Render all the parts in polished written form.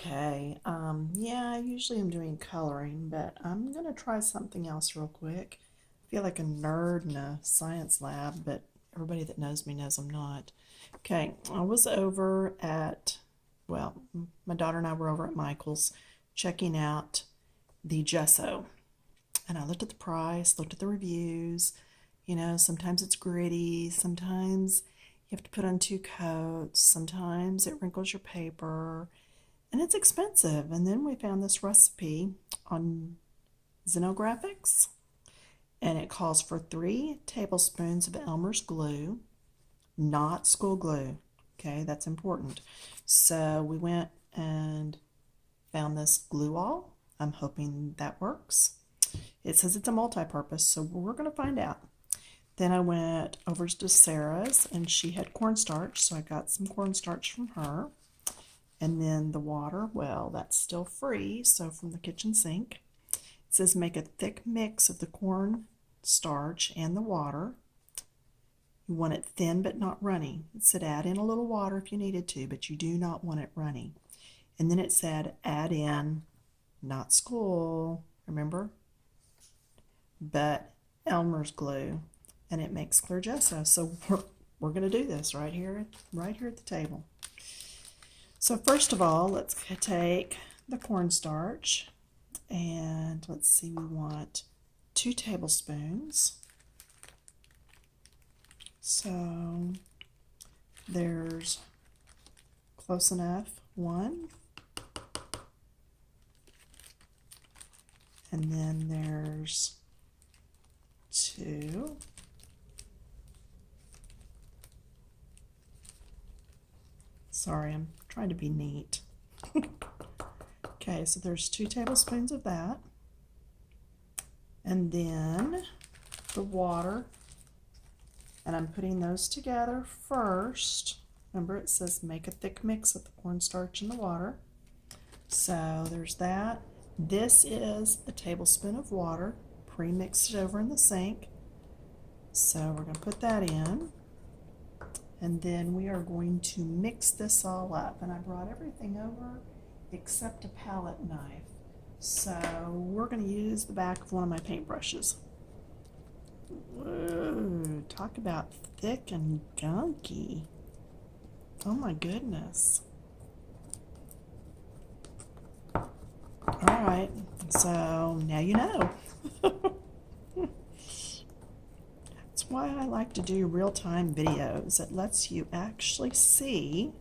Okay, yeah, I usually am doing coloring, but I'm gonna try something else real quick. I feel like a nerd in a science lab, but everybody that knows me knows I'm not. Okay, I was over at, well, my daughter and I were over at Michael's checking out the gesso. And I looked at the price, looked at the reviews. Sometimes it's gritty, sometimes you have to put on two coats, sometimes it wrinkles your paper and it's expensive. And then we found this recipe on Xenographics, and it calls for 3 tablespoons of Elmer's glue, not school glue. Okay, that's important. So we went and found this glue all. I'm hoping that works. It says it's a multi-purpose, so we're going to find out. Then I went over to Sarah's, and she had cornstarch, so I got some cornstarch from her. And then the water, well, that's still free, so from the kitchen sink. It says make a thick mix of the corn starch and the water. You want it thin but not runny. It said add in a little water if you needed to, but you do not want it runny. And then it said add in, not school, remember? But Elmer's glue, and it makes clear gesso. So we're going to do this right here at the table. So first of all, let's take the cornstarch, and let's see, we want 2 tablespoons. So there's close enough, 1, and then there's 2. Sorry, I'm trying to be neat. Okay, so there's 2 tablespoons of that. And then the water. And I'm putting those together first. Remember, it says make a thick mix of the cornstarch and the water. So there's that. This is a tablespoon of water, pre-mixed over in the sink. So we're going to put that in. And then we are going to mix this all up. And I brought everything over except a palette knife. So we're going to use the back of one of my paintbrushes. Whoa, talk about thick and gunky. Oh my goodness. Alright, so now you know. That's why I like to do real-time videos. It lets you actually see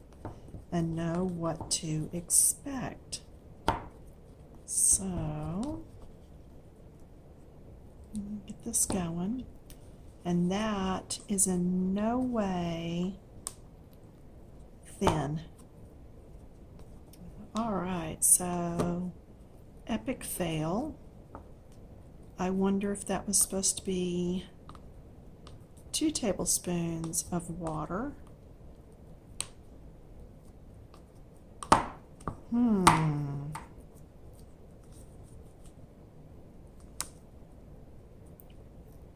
and know what to expect. So, get this going. And that is in no way thin. Alright, so epic fail. I wonder if that was supposed to be 2 tablespoons of water.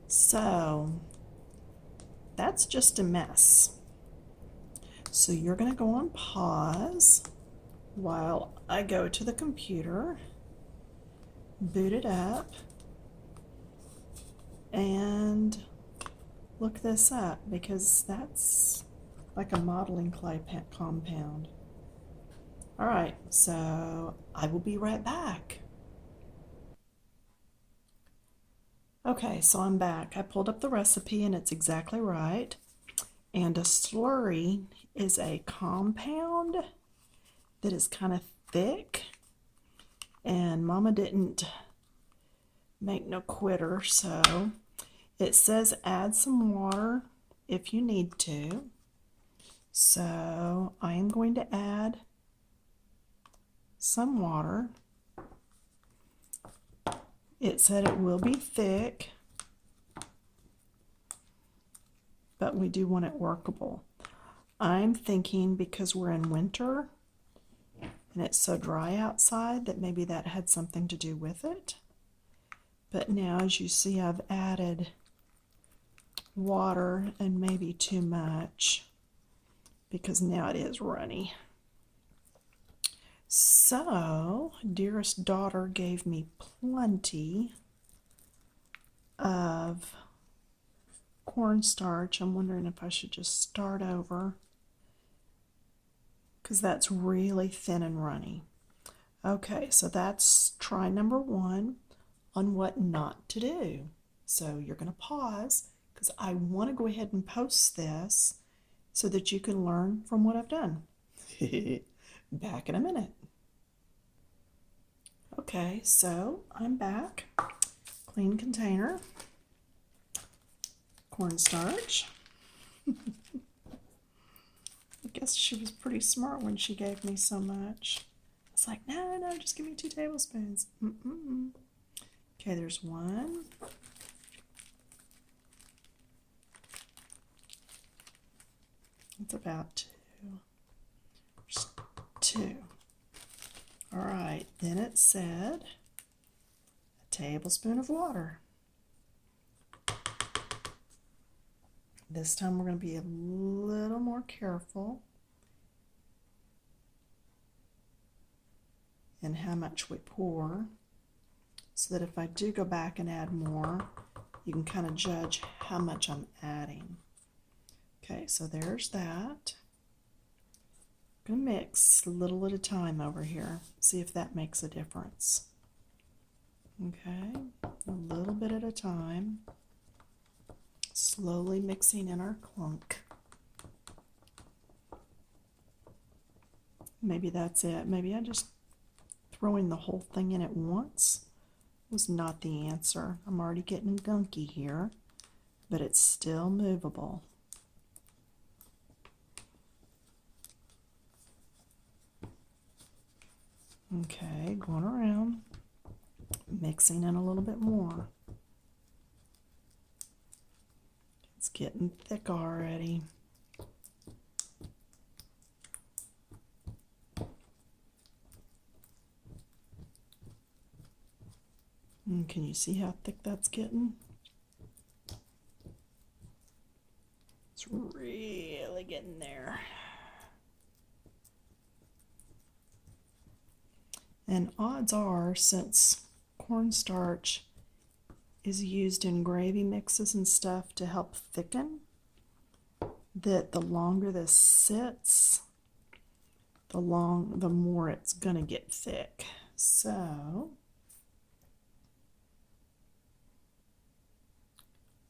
So that's just a mess. So you're going to go on pause while I go to the computer, boot it up, and look this up, because that's like a modeling clay compound. All right, so I will be right back. Okay, so I'm back. I pulled up the recipe and it's exactly right. And a slurry is a compound that is kind of thick. And Mama didn't make no quitter, so it says add some water if you need to. So I am going to add some water. It said it will be thick, but we do want it workable. I'm thinking because we're in winter and it's so dry outside that maybe that had something to do with it. But now, as you see, I've added water and maybe too much because now it is runny. So, dearest daughter gave me plenty of cornstarch. I'm wondering if I should just start over because that's really thin and runny. Okay, so that's try number 1 on what not to do. So you're going to pause because I want to go ahead and post this so that you can learn from what I've done. Back in a minute. Okay, so I'm back. Clean container, cornstarch. I guess she was pretty smart when she gave me so much. It's like, no, just give me 2 tablespoons. Okay, there's 1. It's about 2. There's 2. All right, then it said a tablespoon of water. This time we're going to be a little more careful in how much we pour, so that if I do go back and add more, you can kind of judge how much I'm adding. Okay, so there's that. I'm going to mix a little at a time over here, see if that makes a difference. Okay, a little bit at a time. Slowly mixing in our clunk. Maybe that's it. Maybe I just throwing the whole thing in at once was not the answer. I'm already getting gunky here, but it's still movable. Okay, going around, mixing in a little bit more. It's getting thick already. And can you see how thick that's getting? It's really getting there. And odds are, since cornstarch is used in gravy mixes and stuff to help thicken, that the longer this sits, the more it's gonna get thick. So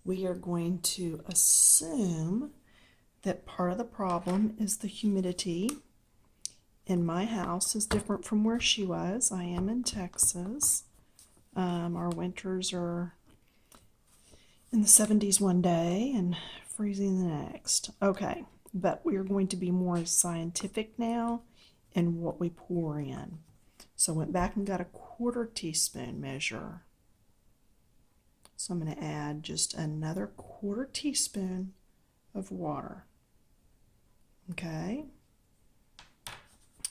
we are going to assume that part of the problem is the humidity. In my house is different from where she was. I am in Texas. Our winters are in the 70s one day and freezing the next. Okay, but we're going to be more scientific now in what we pour in. So I went back and got a 1/4 teaspoon measure. So I'm going to add just another 1/4 teaspoon of water. Okay.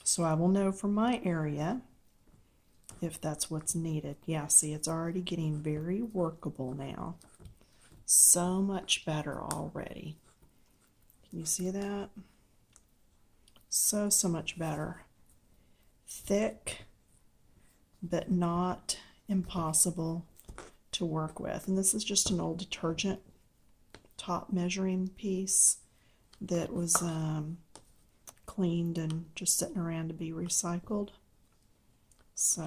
So I will know from my area if that's what's needed. Yeah, see, it's already getting very workable now. So much better already. Can you see that? So much better. Thick, but not impossible to work with. And this is just an old detergent top measuring piece that was cleaned and just sitting around to be recycled. So,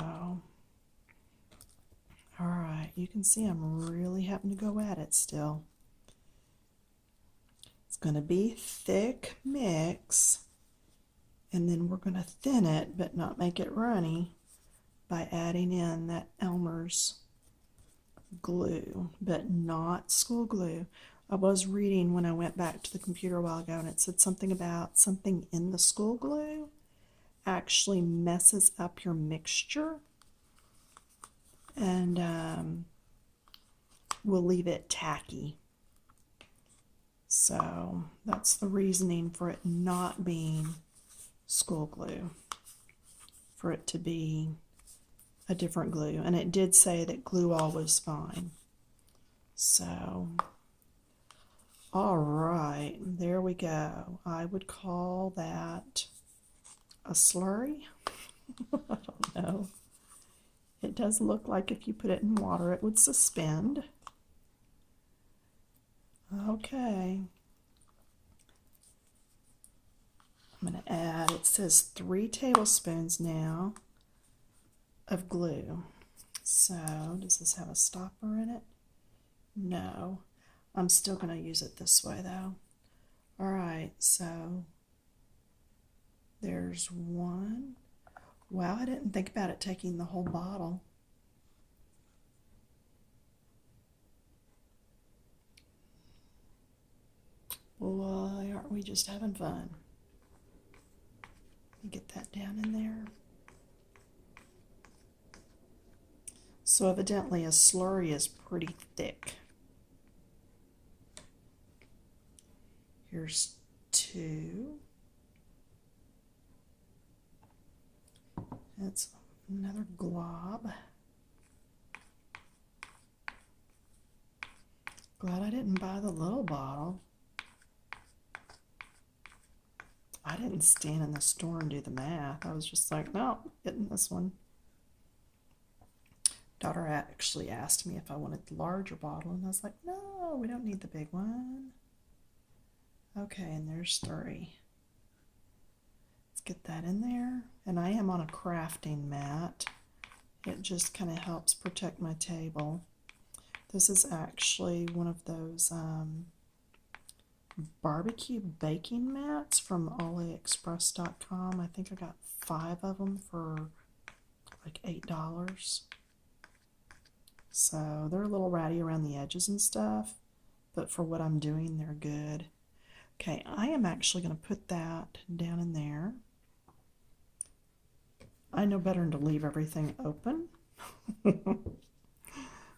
all right, you can see I'm really having to go at it still. It's going to be thick mix, and then we're going to thin it but not make it runny by adding in that Elmer's glue, but not school glue. I was reading when I went back to the computer a while ago, and it said something about something in the school glue actually messes up your mixture and will leave it tacky. So that's the reasoning for it not being school glue, for it to be a different glue. And it did say that glue all was fine. So all right, there we go. I would call that a slurry. I don't know. It does look like if you put it in water, it would suspend. Okay. I'm going to add, it says 3 tablespoons now of glue. So, does this have a stopper in it? No. I'm still going to use it this way though. All right, so there's 1. Wow, I didn't think about it taking the whole bottle. Boy, aren't we just having fun? Get that down in there. So evidently a slurry is pretty thick. Here's 2. That's another glob. Glad I didn't buy the little bottle. I didn't stand in the store and do the math. I was just like, no, getting this one. Daughter actually asked me if I wanted the larger bottle, and I was like, no, we don't need the big one. Okay, and there's 3. Let's get that in there. And I am on a crafting mat. It just kind of helps protect my table. This is actually one of those barbecue baking mats from AliExpress.com. I think I got 5 of them for like $8. So they're a little ratty around the edges and stuff, but for what I'm doing, they're good. Okay, I am actually going to put that down in there. I know better than to leave everything open.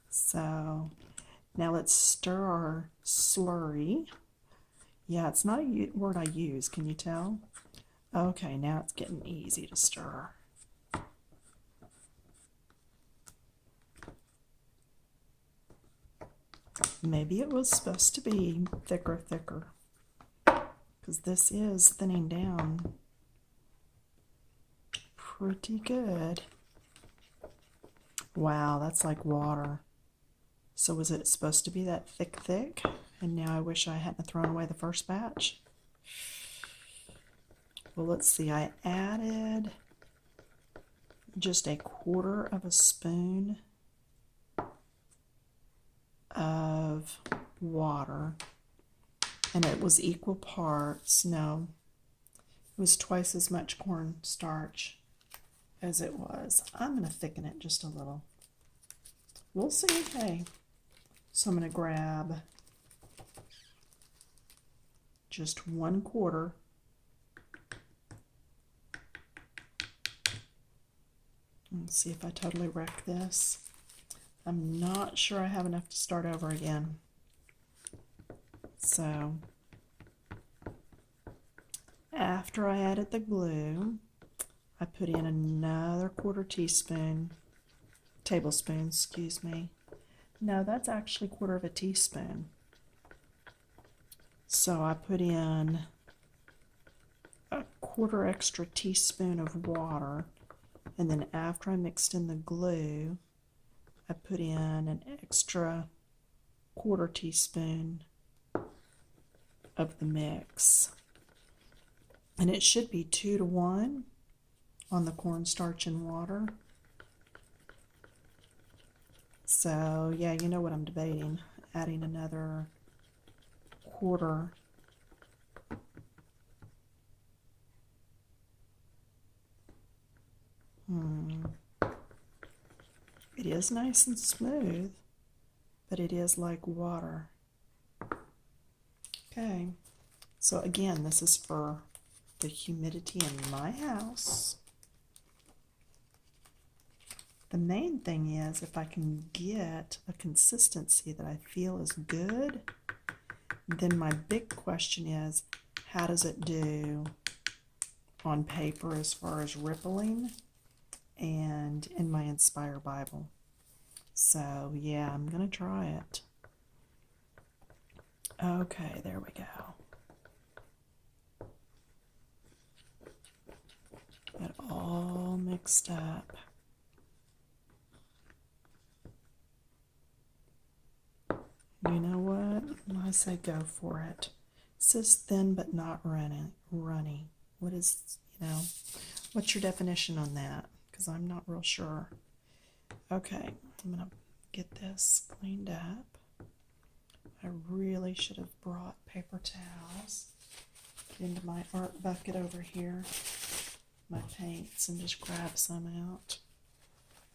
So now let's stir our slurry. Yeah, it's not a word I use, can you tell? Okay, now it's getting easy to stir. Maybe it was supposed to be thicker, because this is thinning down pretty good. Wow, that's like water. So was it supposed to be that thick? And now I wish I hadn't thrown away the first batch. Well, let's see. I added just 1/4 of a spoon of water. And it was equal parts. No, it was twice as much cornstarch as it was. I'm going to thicken it just a little. We'll see. Hey, so I'm going to grab just 1/4. Let's see if I totally wreck this. I'm not sure I have enough to start over again. So after I added the glue, I put in another 1/4 tablespoon, excuse me. No, that's actually 1/4 of a teaspoon. So I put in a 1/4 extra teaspoon of water, and then after I mixed in the glue, I put in an extra 1/4 teaspoon of the mix. And it should be 2 to 1 on the cornstarch and water. So yeah, you know what I'm debating, adding another 1/4. It is nice and smooth, but it is like water. Okay, so again, this is for the humidity in my house. The main thing is if I can get a consistency that I feel is good, then my big question is, how does it do on paper as far as rippling and in my Inspire Bible? So yeah, I'm gonna try it. Okay, there we go. Got it all mixed up. You know what? I say go for it. It says thin but not runny. What is, what's your definition on that? Because I'm not real sure. Okay, I'm going to get this cleaned up. I really should have brought paper towels. Get into my art bucket over here, my paints, and just grab some out.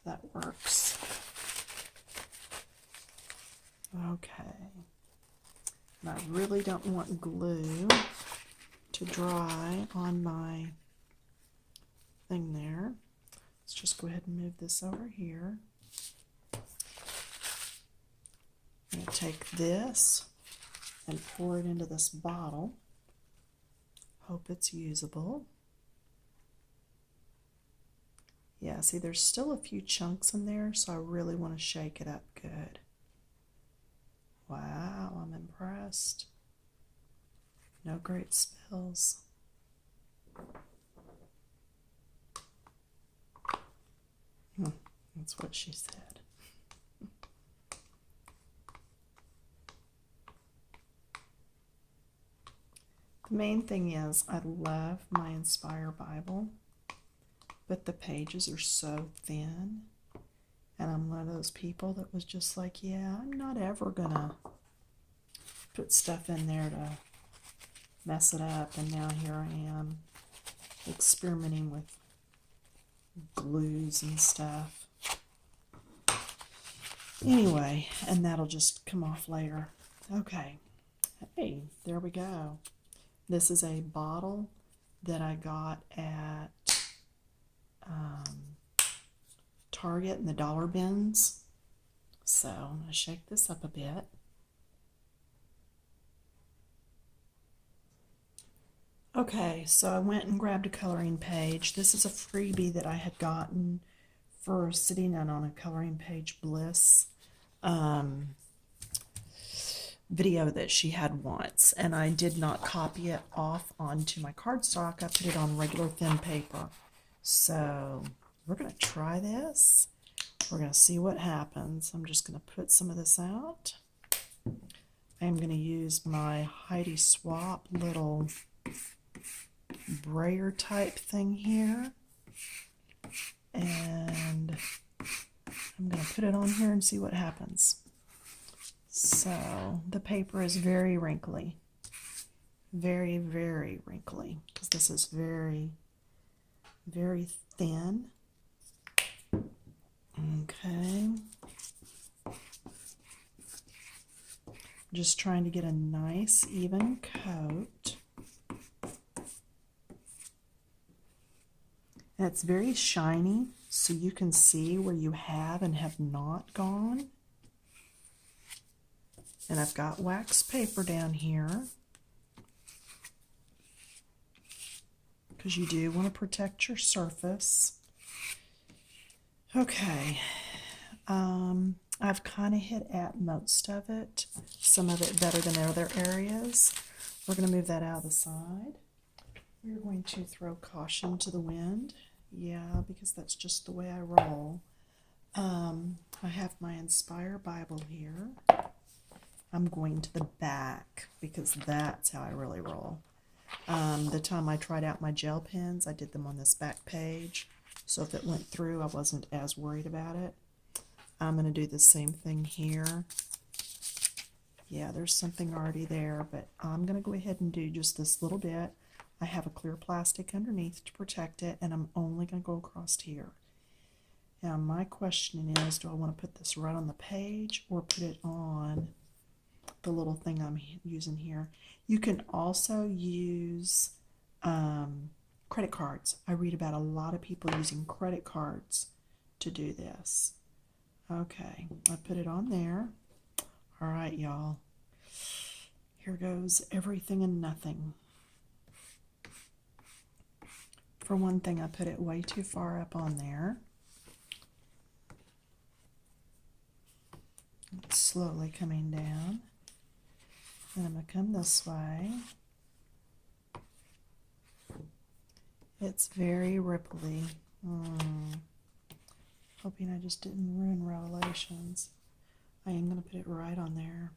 That works. Okay. And I really don't want glue to dry on my thing there. Let's just go ahead and move this over here. I'm going to take this and pour it into this bottle. Hope it's usable. Yeah, see, there's still a few chunks in there, so I really want to shake it up good. Wow, I'm impressed. No great spills. That's what she said. The main thing is I love my Inspire Bible, but the pages are so thin, and I'm one of those people that was just like, yeah, I'm not ever gonna put stuff in there to mess it up, and now here I am experimenting with glues and stuff. Anyway, and that'll just come off later. Okay, hey, there we go. This is a bottle that I got at Target in the dollar bins. So I'm going to shake this up a bit. Okay, so I went and grabbed a coloring page. This is a freebie that I had gotten for sitting in on a coloring page bliss video that she had once, and I did not copy it off onto my cardstock. I put it on regular thin paper. So we're going to try this. We're going to see what happens. I'm just going to put some of this out. I am going to use my Heidi Swap little brayer type thing here, and I'm going to put it on here and see what happens. So the paper is very wrinkly, very, very wrinkly, because this is very, very thin. Okay. Just trying to get a nice, even coat. And it's very shiny, so you can see where you have and have not gone. And I've got wax paper down here, because you do want to protect your surface. Okay, I've kind of hit at most of it, some of it better than other areas. We're going to move that out of the side. We're going to throw caution to the wind. Yeah, because that's just the way I roll. I have my Inspire Bible here. I'm going to the back because that's how I really roll. The time I tried out my gel pens, I did them on this back page. So if it went through, I wasn't as worried about it. I'm going to do the same thing here. Yeah, there's something already there, but I'm going to go ahead and do just this little bit. I have a clear plastic underneath to protect it, and I'm only going to go across here. Now, my question is, do I want to put this right on the page or put it on the little thing I'm using here? You can also use credit cards. I read about a lot of people using credit cards to do this. Okay, I put it on there. All right, y'all. Here goes everything and nothing. For one thing, I put it way too far up on there. It's slowly coming down. And I'm going to come this way It's very ripply. Hoping I just didn't ruin Revelations. I am going to put it right on there.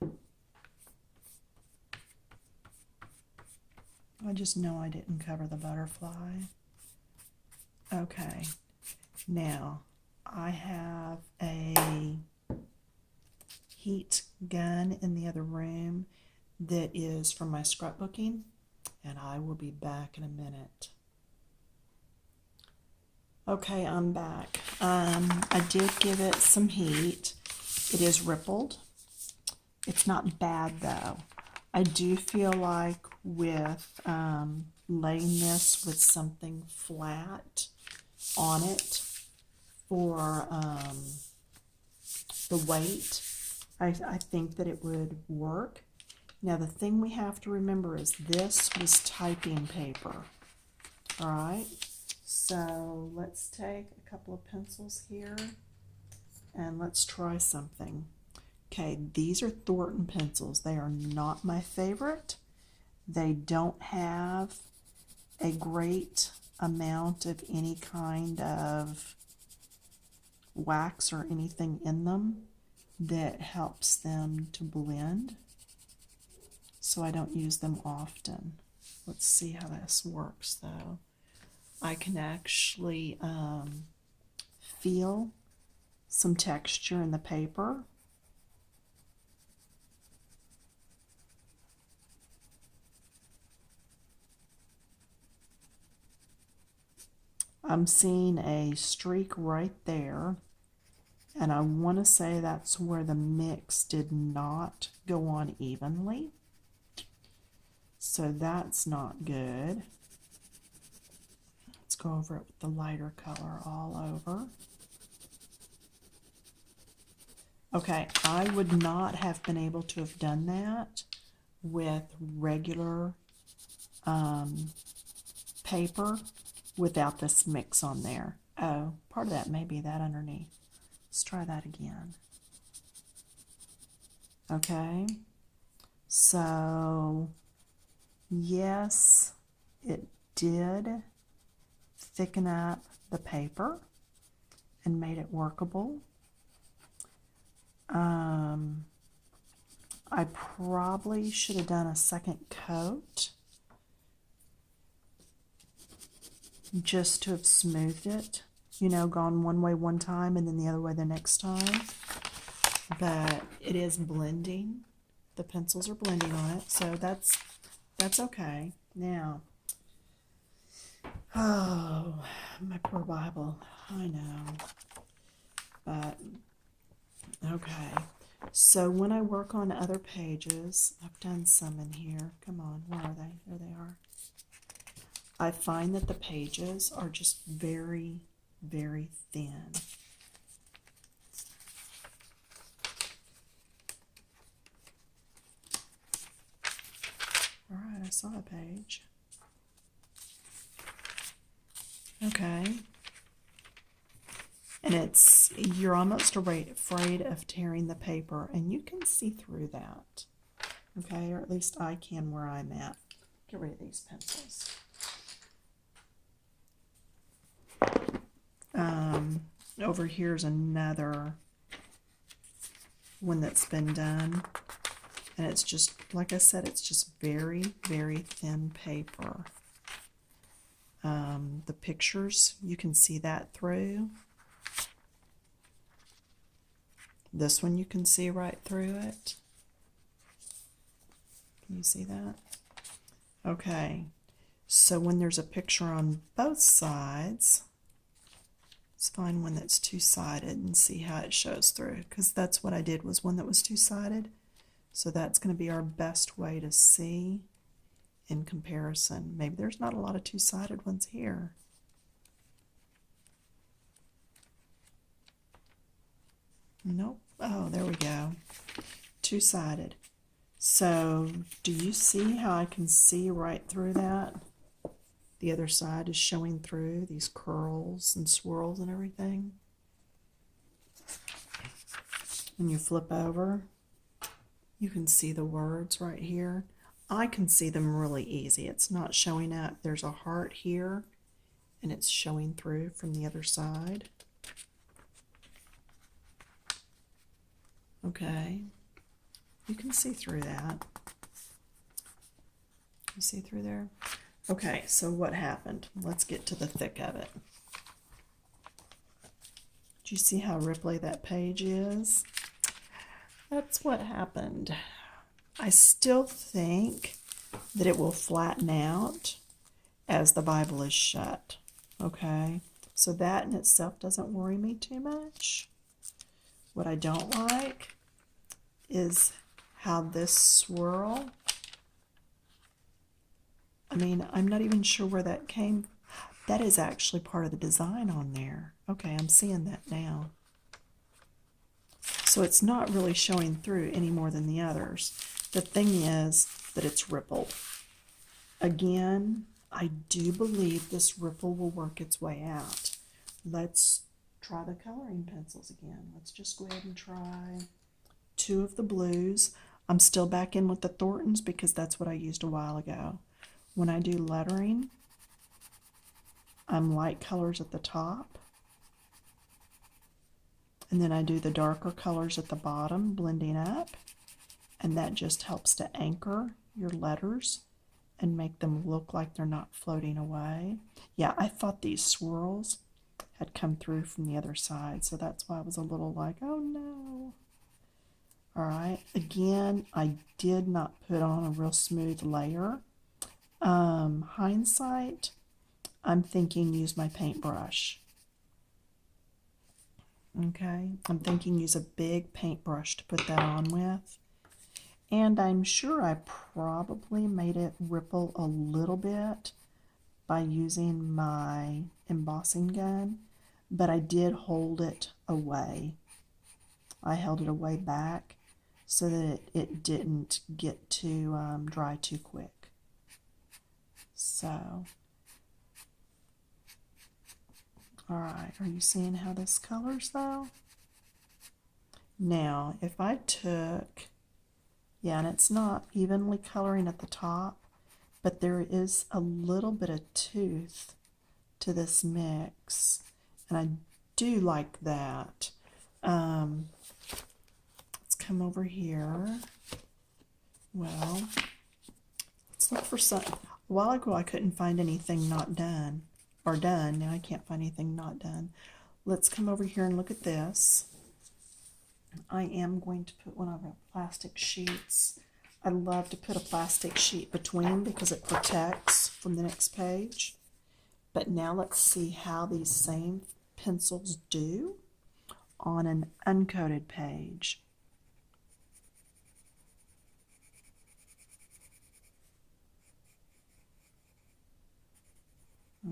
I just know I didn't cover the butterfly. Okay, now I have a heat gun in the other room that is from my scrapbooking, and I will be back in a minute. Okay, I'm back. I did give it some heat. It is rippled. It's not bad though. I do feel like with laying this with something flat on it for the weight, I think that it would work. Now the thing we have to remember is this was typing paper. All right, so let's take a couple of pencils here and let's try something. Okay, these are Thornton pencils. They are not my favorite. They don't have a great amount of any kind of wax or anything in them that helps them to blend. So I don't use them often. Let's see how this works though. I can actually feel some texture in the paper. I'm seeing a streak right there, and I want to say that's where the mix did not go on evenly. So that's not good. Let's go over it with the lighter color all over. Okay, I would not have been able to have done that with regular paper without this mix on there. Oh, part of that may be that underneath. Let's try that again. Okay, so yes, it did thicken up the paper and made it workable. I probably should have done a second coat just to have smoothed it, you know, gone one way one time and then the other way the next time. But it is blending. The pencils are blending on it, so that's okay. Now, oh, my poor Bible, I know. But, okay. So when I work on other pages, I've done some in here. Come on, where are they? There they are. I find that the pages are just very, very thin. All right, I saw a page. Okay. And you're almost afraid of tearing the paper, and you can see through that. Okay, or at least I can where I'm at. Get rid of these pencils. Over here's another one that's been done, and it's just, like I said, it's just very, very thin paper. The pictures, you can see that through. This one you can see right through it. Can you see that? Okay, so when there's a picture on both sides, let's find one that's two-sided and see how it shows through, because that's what I did, was one that was two-sided. So that's going to be our best way to see in comparison. Maybe there's not a lot of two-sided ones here. Nope. Oh, there we go. Two-sided. So do you see how I can see right through that? The other side is showing through these curls and swirls and everything. When you flip over, you can see the words right here. I can see them really easy. It's not showing up. There's a heart here and it's showing through from the other side. Okay, you can see through that. You see through there? Okay, so what happened? Let's get to the thick of it. Do you see how ripply that page is? That's what happened. I still think that it will flatten out as the Bible is shut. Okay, so that in itself doesn't worry me too much. What I don't like is how this swirl, I mean, I'm not even sure where that came. That is actually part of the design on there. Okay, I'm seeing that now. So it's not really showing through any more than the others. The thing is that it's rippled. Again, I do believe this ripple will work its way out. Let's try the coloring pencils again. Let's just go ahead and try 2 of the blues. I'm still back in with the Thorntons because that's what I used a while ago. When I do lettering, I'm light colors at the top. And then I do the darker colors at the bottom, blending up. And that just helps to anchor your letters and make them look like they're not floating away. Yeah, I thought these swirls had come through from the other side, so that's why I was a little like, oh no. All right, again, I did not put on a real smooth layer. Hindsight, I'm thinking use my paintbrush. Okay, I'm thinking use a big paintbrush to put that on with. And I'm sure I probably made it ripple a little bit by using my embossing gun, but I did hold it away. I held it away back so that it didn't get too dry too quick. So, all right, are you seeing how this colors though? Now, if I took, yeah, and it's not evenly coloring at the top, but there is a little bit of tooth to this mix, and I do like that. Let's come over here. Well, let's look for some. A while ago I couldn't find anything not done, or done. Now I can't find anything not done. Let's come over here and look at this. I am going to put one of our plastic sheets. I love to put a plastic sheet between because it protects from the next page. But now let's see how these same pencils do on an uncoated page.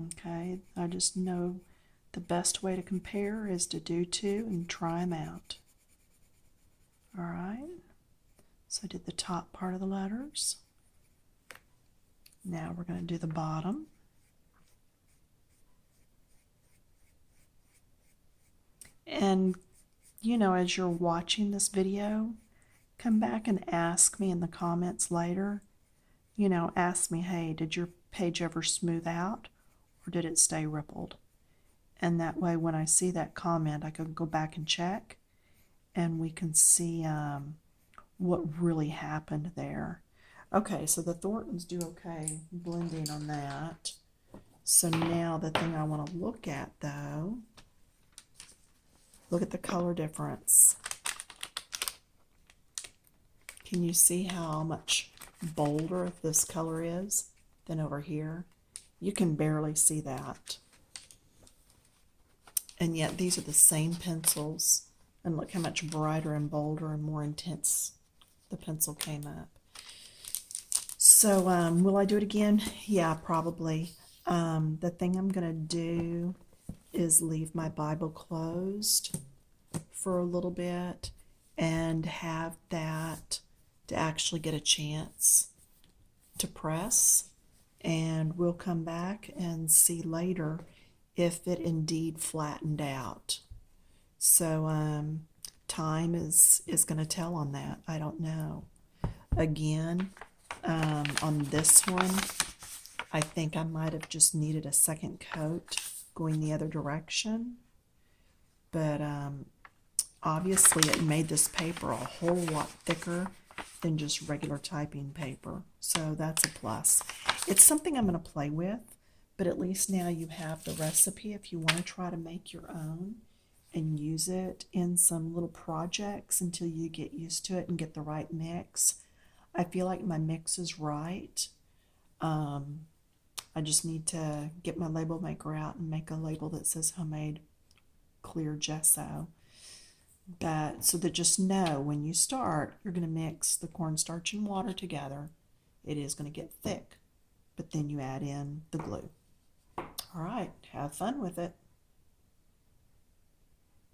Okay, I just know the best way to compare is to do 2 and try them out. All right, so I did the top part of the letters. Now we're going to do the bottom. And, you know, as you're watching this video, come back and ask me in the comments later. You know, ask me, hey, did your page ever smooth out or did it stay rippled? And that way when I see that comment, I can go back and check and we can see what really happened there. Okay, so the Thorntons do okay blending on that. So now the thing I want to look at though, look at the color difference. Can you see how much bolder this color is than over here? You can barely see that. And yet these are the same pencils. And look how much brighter and bolder and more intense the pencil came up. So will I do it again? Yeah, probably. The thing I'm going to do is leave my Bible closed for a little bit and have that to actually get a chance to press. And we'll come back and see later if it indeed flattened out. So time is going to tell on that. I don't know. Again, on this one, I think I might have just needed a second coat going the other direction, but obviously it made this paper a whole lot thicker than just regular typing paper, so that's a plus. It's something I'm going to play with, but at least now you have the recipe if you want to try to make your own and use it in some little projects until you get used to it and get the right mix. I feel like my mix is right. I just need to get my label maker out and make a label that says homemade clear gesso. But so that just know when you start, you're going to mix the cornstarch and water together. It is going to get thick, but then you add in the glue. All right, have fun with it.